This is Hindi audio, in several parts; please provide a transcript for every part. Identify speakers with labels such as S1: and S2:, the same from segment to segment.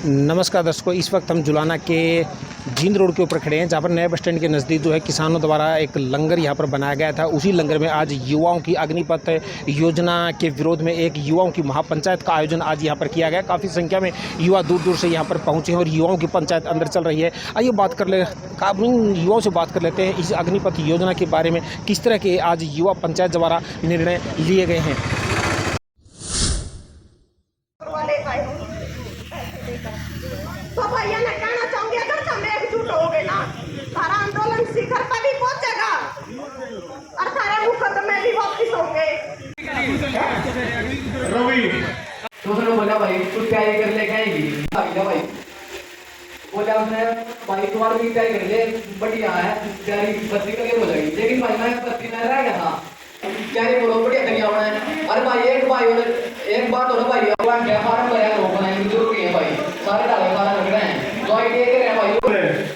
S1: नमस्कार दर्शकों, इस वक्त हम जुलाना के जींद रोड के ऊपर खड़े हैं, जहाँ पर नए बस स्टैंड के नज़दीक जो है किसानों द्वारा एक लंगर यहाँ पर बनाया गया था। उसी लंगर में आज युवाओं की अग्निपथ योजना के विरोध में एक युवाओं की महापंचायत का आयोजन आज यहाँ पर किया गया। काफ़ी संख्या में युवा दूर दूर से यहाँ पर पहुँचे हैं और युवाओं की पंचायत अंदर चल रही है। आइए बात कर ले, काफ़ी युवाओं से बात कर लेते हैं इस अग्निपथ योजना के बारे में, किस तरह के आज युवा पंचायत द्वारा निर्णय लिए गए हैं।
S2: तो भैया मैं कहना चाहूंगी, अगर हम एकजुट हो गए ना, सारा आंदोलन शिखर पर भी पहुंचेगा और सारे मुकदमे भी वापिस होंगे।
S3: दूसरा बोला भाई कुछ तैयारी कर ले कहेगी भाई बोला उसने भाई तुम्हारी भी तैयारी कर ले, बढ़िया है तैयारी बत्ती करके हो जाएगी। लेकिन भाई मैं बत्ती में रह गया था, तैयारी बोलो बढ़िया करिया होना है। अरे भाई एक बात हो ना भाई, फार्म भरा लोग बनाएंगे जो भी है भाई, सारे डाले फार्म लग रहे हैं, जो आईडी कर रहे हैं भाई।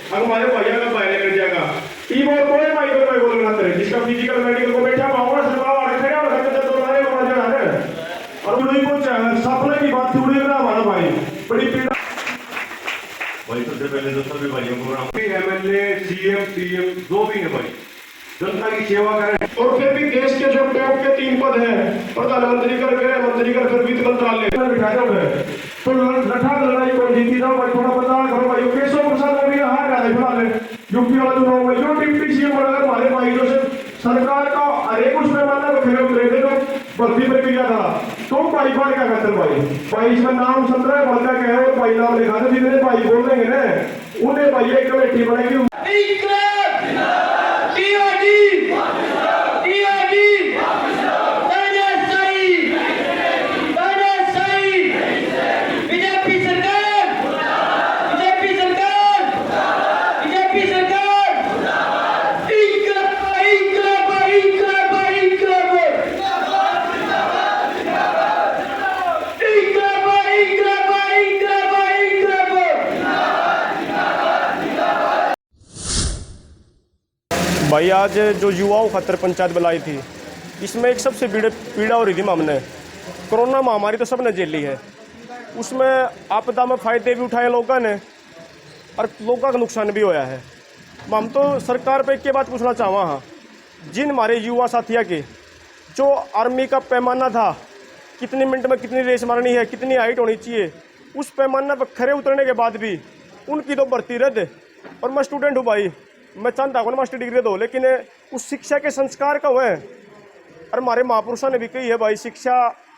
S4: अब हमारे भैया का फायदा कर जाएगा टीम और कोई भाई को भाई बोलना है, जिसका फिजिकल मेडिकल को बैठा पावर से पावर खड़े हो सकते तो हमारे को मजा आ रहा है। और उन्हीं को सपने की बात थोड़ी ना हमारा भाई बड़ी पीड़ा भाई। सबसे पहले तो सभी भाइयों को एमएलए सीएम टीएम जो भी है भाई, जनता की सेवा करें। और फिर भी देश के जो टॉप के 3 पद हैं, प्रधानमंत्री कर, गृह मंत्री कर, फिर वित्त मंत्रालय बिठाए हुए, तो लठा लड़ाई को जीती जाओ भाई। थोड़ा पता करो भाई, केशव प्रसाद भी हार रहा है फिलहाल यूपी वाला चुनाव में, जो डिप्टी सीएम बना हमारे भाई जो से सरकार का हर एक उसमें माना तो खड़े उतरे थे, तो भर्ती प्रक्रिया था तो भाई बार क्या कहते भाई इसका नाम 17 बंदा कहे और भाई नाम लिखा था, जिन्हें भाई बोल देंगे ना उन्हें भाई एक कमेटी बनाएगी।
S5: भाई आज जो युवाओं खातर पंचायत बुलाई थी, इसमें एक सबसे पीड़ा हो रही थी हमने। कोरोना महामारी तो सबने झेली है, उसमें आपदा में फायदे भी उठाए लोगों ने और लोगों का नुकसान भी होया है। हम तो सरकार पे एक बात पूछना चाहवा हाँ, जिन हमारे युवा साथियों के जो आर्मी का पैमाना था, कितने मिनट में कितनी रेस मारनी है, कितनी हाइट होनी चाहिए, उस पैमाना पर खड़े उतरने के बाद भी उनकी तो भर्ती रद्द। और मैं स्टूडेंट हूँ भाई, मैं चाहता हूँ मास्टर डिग्री दो, लेकिन उस शिक्षा के संस्कार का हुए। और हमारे महापुरुषों ने भी कही है भाई, शिक्षा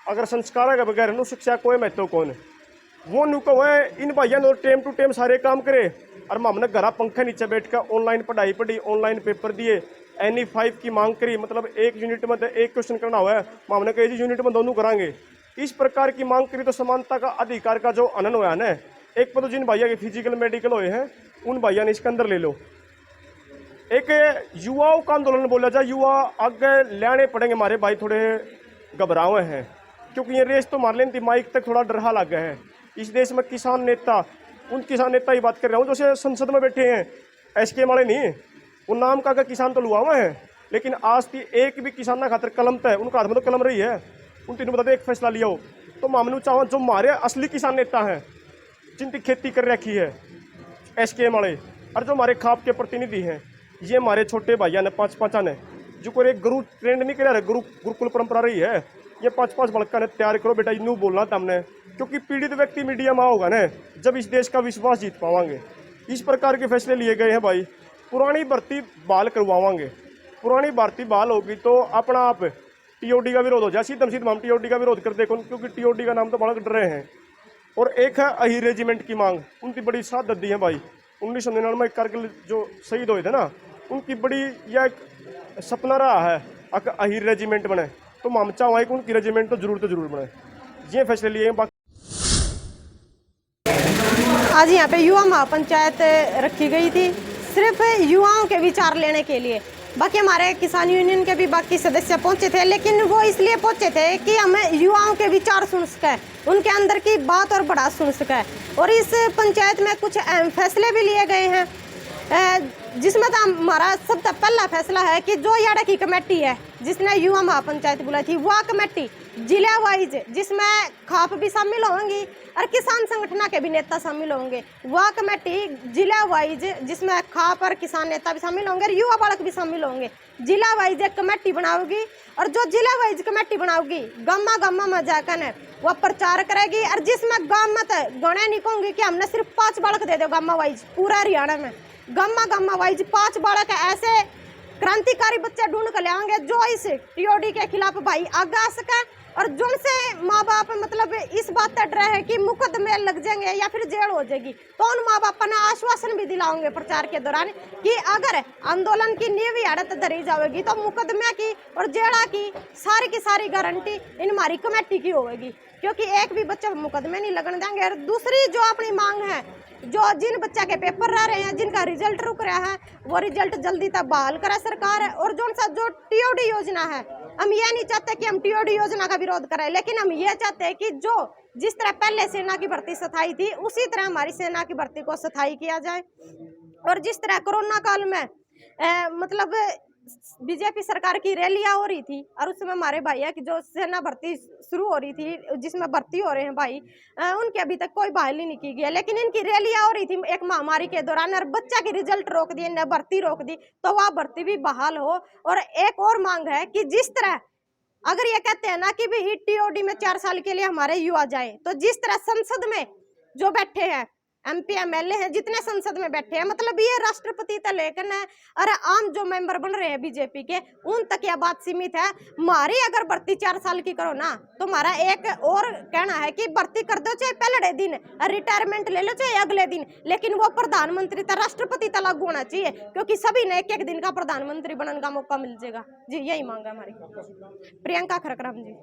S5: अगर संस्कार के बगैर नु शिक्षा कोई महत्व कौन है। वो नु को है इन भाइयों ने टाइम टू टाइम सारे काम करे। और हमने घर पंखे नीचे बैठ कर ऑनलाइन पढ़ाई पढ़ी, ऑनलाइन पेपर दिए, NE5 की मांग करी, मतलब एक यूनिट में एक क्वेश्चन करना हुआ है, हमने कही यूनिट में दोनों करांगे। इस प्रकार की मांग करी तो समानता का अधिकार का जो अनन हुआ है, एक पर तो जिन भैया के फिजिकल मेडिकल हुए हैं उन भैया ने इसके अंदर ले लो। एक युवाओं का आंदोलन बोला जाए, युवा आगे लाने पड़ेंगे हमारे भाई, थोड़े घबराए हैं क्योंकि ये रेस तो मार लेनी थी, माइक तक थोड़ा डरहा लग गया है। इस देश में किसान नेता, उन किसान नेता की बात कर रहा हूँ जो संसद में बैठे हैं, SK वाले नहीं, वो नाम का किसान तो लुआ हुआ है, लेकिन आज की एक भी किसान ना खातर कलम तय उनका हाथ में तो कलम रही है। उन तीनों बता एक फैसला लिया हो तो मामनू चाहो जो हमारे असली किसान नेता हैं, जिनकी खेती कर रखी है SK वाले, और जो हमारे खाप के प्रतिनिधि हैं, ये हमारे छोटे भैया ने 5-5 ने जो कोई एक गुरु ट्रेंड नहीं करा रहे, गुरुकुल परंपरा रही है, ये 5-5 बड़का ने तैयार करो बेटा, यूँ बोलना था हमने, क्योंकि पीड़ित व्यक्ति मीडिया में होगा ना जब इस देश का विश्वास जीत पावांगे। इस प्रकार के फैसले लिए गए हैं भाई। पुरानी भर्ती बहाल करवावांगे, पुरानी भर्ती बहाल होगी तो अपना आप TOD का विरोध हो जाए, सीधम हम TOD का विरोध कर देखो, क्योंकि TOD का नाम तो बड़ा डर रहे हैं। और एक है अहीर रेजिमेंट की मांग, उनकी बड़ी साथ दी है भाई। 1999 कारगिल जो शहीद हुए थे ना, उनकी बड़ी यह एक सपना रहा है अहीर रेजिमेंट बने, तो हम चाहें कि उनकी रेजिमेंट तो जरूर बने। ये फैसले लिए बाकी।
S2: आज यहाँ पे युवा महापंचायत रखी गई थी, सिर्फ युवाओं के विचार लेने के लिए। बाकी हमारे किसान यूनियन के भी बाकी सदस्य पहुंचे थे, लेकिन वो इसलिए पहुंचे थे कि हम युवाओं के विचार सुन सकें, उनके अंदर की बात और बढ़ा सुन सकें। और इस पंचायत में कुछ अहम फैसले भी लिए गए हैं, जिसमें तो हमारा सबसे पहला फैसला है कि जो याडा की कमेटी है जिसने युवा महापंचायत बुलाई थी, वह कमेटी जिला वाइज, जिसमें खाप भी शामिल होंगी और किसान संगठन के भी नेता शामिल होंगे। वह कमेटी जिला वाइज, जिसमें खाप और किसान नेता भी शामिल होंगे और युवा बालक भी शामिल होंगे, जिला वाइज एक कमेटी बनाओगी। और जो जिला वाइज कमेटी बनाओगी, गामा गामा में जाकर वह प्रचार करेगी। और जिसमें गाँव में तो गणे नहीं कहूँगी कि हमने सिर्फ 5 बालक दे दो गामा वाइज, पूरा हरियाणा में गामा गामा वाइज 5 बालक ऐसे क्रांतिकारी बच्चे ढूंढ कर लाएंगे जो इस टीओडी के खिलाफ भाई आगे आ सके। और जिनसे माँ बाप मतलब इस बात का डर है कि मुकदमे लग जाएंगे या फिर जेल हो जाएगी, तो उन माँ बाप ने आश्वासन भी दिलाओगे प्रचार के दौरान कि अगर आंदोलन की नींव हालत धरी जाएगी तो मुकदमे की और जेड़ा की सारी गारंटी इन हमारी कमेटी की होगी, क्योंकि एक भी बच्चा मुकदमे नहीं लगने देंगे। और दूसरी जो अपनी मांग है, जो जिन बच्चा के पेपर रह रहे हैं, जिनका रिजल्ट रुक रहा है, वो रिजल्ट जल्दी तक बहाल करे सरकार। और जो टीओडी योजना है, हम ये नहीं चाहते कि हम टीओडी योजना का विरोध करें, लेकिन हम ये चाहते हैं कि जो जिस तरह पहले सेना की भर्ती स्थायी थी, उसी तरह हमारी सेना की भर्ती को स्थायी किया जाए। और जिस तरह कोरोना काल में मतलब बीजेपी सरकार की रैलियां हो रही थी और उसमें हमारे भैया की जो सेना भर्ती शुरू हो रही थी, जिसमें भर्ती हो रहे हैं भाई, उनकी अभी तक कोई बहाली नहीं की गई है। लेकिन इनकी रैलियां हो रही थी एक महामारी के दौरान और बच्चा की रिजल्ट रोक दी, इन्हें भर्ती रोक दी, तो वह भर्ती भी बहाल हो। और एक और मांग है कि जिस तरह अगर ये कहते हैं ना कि भी टीओडी में 4 साल के लिए हमारे युवा जाए, तो जिस तरह संसद में जो बैठे हैं MP MLA हैं, जितने संसद में बैठे हैं, मतलब ये राष्ट्रपति तक लेकर और आम जो मेंबर बन रहे हैं बीजेपी के, उन तक यह बात सीमित है। हमारी अगर भर्ती 4 साल की करो ना, तो हमारा एक और कहना है कि भर्ती कर दो चाहे पहले दिन, रिटायरमेंट ले लो चाहे अगले दिन, लेकिन वो प्रधानमंत्री तक राष्ट्रपति तक लागू होना चाहिए, क्योंकि सभी ने एक दिन का प्रधानमंत्री बनने का मौका मिल जाएगा जी। यही मांग है हमारी। प्रियंका खरकराम जी।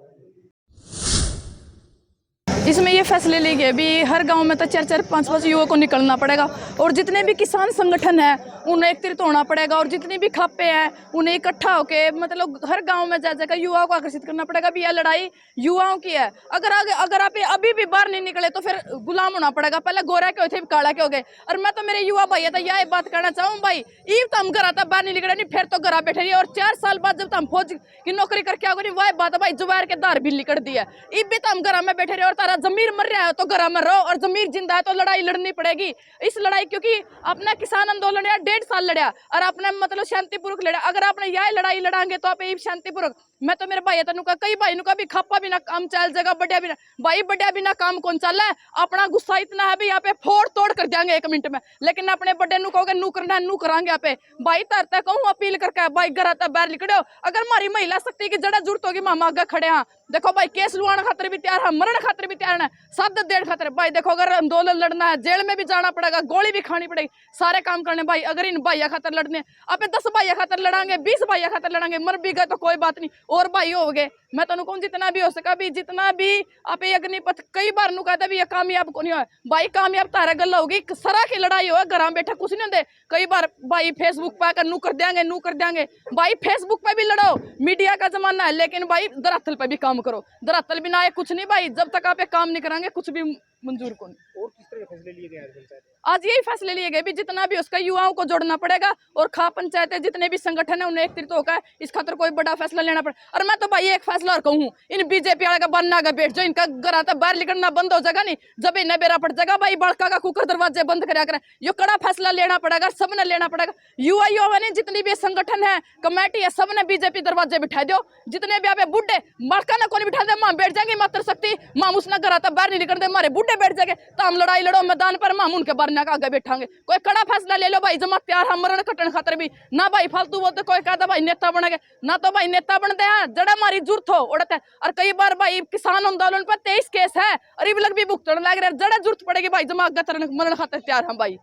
S6: इसमें ये फैसले लिए गए भी हर गांव में तो 4-4, 5-5 युवाओं को निकलना पड़ेगा और जितने भी किसान संगठन हैं उन्हें एकत्रित होना पड़ेगा और जितनी भी खापे हैं उन्हें इकट्ठा होकर मतलब हर गांव में जा जाकर युवाओं को आकर्षित करना पड़ेगा भी यह लड़ाई युवाओं की है। अगर आप अभी भी बाहर नहीं निकले तो फिर गुलाम होना पड़ेगा। पहले गोरा के होते काला के हो गए। और मैं तो मेरे युवा भाई था यह बात कहना चाहूँ भाई, ईव तो हम घर आता बाहर नहीं निकले नहीं, फिर तो घर बैठे रही। और 4 साल बाद जब हम फौज की नौकरी करके आओगे नहीं, वह बात भाई जुबार के दार भी लिकड़ दी है। ईव भी तो हम घर में बैठे रहे और तारा जमीर मर रहा है तो घर में रहो और जमीर जिंदा है तो लड़ाई लड़नी पड़ेगी। इस लड़ाई क्योंकि अपना किसान आंदोलन 1.5 साल लड़ा और आपने मतलब शांतिपूर्वक लड़ा। अगर आपने यह लड़ाई लड़ाएंगे तो आप शांतिपूर्वक, मैं तो मेरे भाई तनु का कई भाई नु का भी खापा बिना काम चल जाएगा, बढ़िया बिना भाई बढ़िया बिना काम कौन चल है। अपना गुस्सा इतना है भी यहाँ पे फोड़ तोड़ कर देंगे 1 मिनट में, लेकिन अपने बड़े नु कहोगे नू करना नू करांगे। यहाँ पे भाई तरते कहूँ अपील करके भाई घर आता बाहर निकलो। अगर हमारी महिला शक्ति की जड़ा जरूरत होगी मामा आगे खड़े हाँ। देखो भाई केस लुआने खातर भी तैयार है, मरण खातर भी तैयार है, सब देड़ खातर भाई। देखो अगर आंदोलन लड़ना है जेल में भी जाना पड़ेगा, गोली भी खानी पड़ेगी, सारे काम करने भाई। अगर इन भाइया खातर लड़ने आप 10 भाइया खातर लड़ांगे, 20 भाइया खातर लड़ांगे, मर भी गए तो कोई बात नहीं और भाई हो गए। मैं तो कहूँ जितना भी हो सका भी, जितना भी आप अग्निपथ कई बार नु कहता भी ये कामयाब को नहीं हो भाई, कामयाब तारा गल होगी। सरा की लड़ाई हो घर बैठे कुछ नहीं होते। कई बार भाई फेसबुक पे आकर नू कर देंगे भाई, फेसबुक पे भी लड़ो, मीडिया का जमाना है, लेकिन भाई धरातल पे भी काम करो। धरातल बिना आए कुछ नहीं भाई, जब तक आप काम नहीं कराएंगे कुछ भी मंजूर को नहीं।
S1: और किस तरह के फैसले लिए गए
S6: आज यही फैसले लिए गए भी जितना भी उसका युवाओं को जोड़ना पड़ेगा और खा पंचायतें जितने भी संगठन है उन्हें एकत्रित होकर इस खातर कोई बड़ा फैसला लेना पड़े। और मैं तो भाई एक फैसला और कहूँ, इन बीजेपी वाले का बनना का बैठ जो इनका घर आता बाहर निकलना बंद हो जाएगा नहीं, जब इन्हें बेरा पड़ जाएगा भाई बड़का का कुकर दरवाजे बंद करा करें। ये कड़ा फैसला लेना पड़ेगा, सबने लेना पड़ेगा। युवा ने जितनी भी संगठन है कमेटी है सबने बीजेपी दरवाजे बिठा दो। जितने भी आप बुढ़े बड़का ना कौन बिठा दे, मां बैठ जाएंगे मात्र शक्ति, माम उसने घर आता बाहर नहीं निकलते, हमारे बुढ़े बैठ जाएंगे तो हम लड़ाई लड़ो मैदान पर, माम उनके बारना का आगे बैठांगे। कोई कड़ा फैसला ले लो भाई, जमा तैयार हम मरण कटन खातर भी ना भाई फालतू बोलते कोई कहता भाई नेता बनेंगे ना, तो भाई नेता बनते हैं जड़ा हमारी जरूरत हो उड़ते। और कई बार भाई किसान आंदोलन पर 23 केस है और ये लग भी भुगतने लग रहे, जड़ा जरूरत पड़ेगी भाई जमा आगे मरण खातर तैयार हम भाई।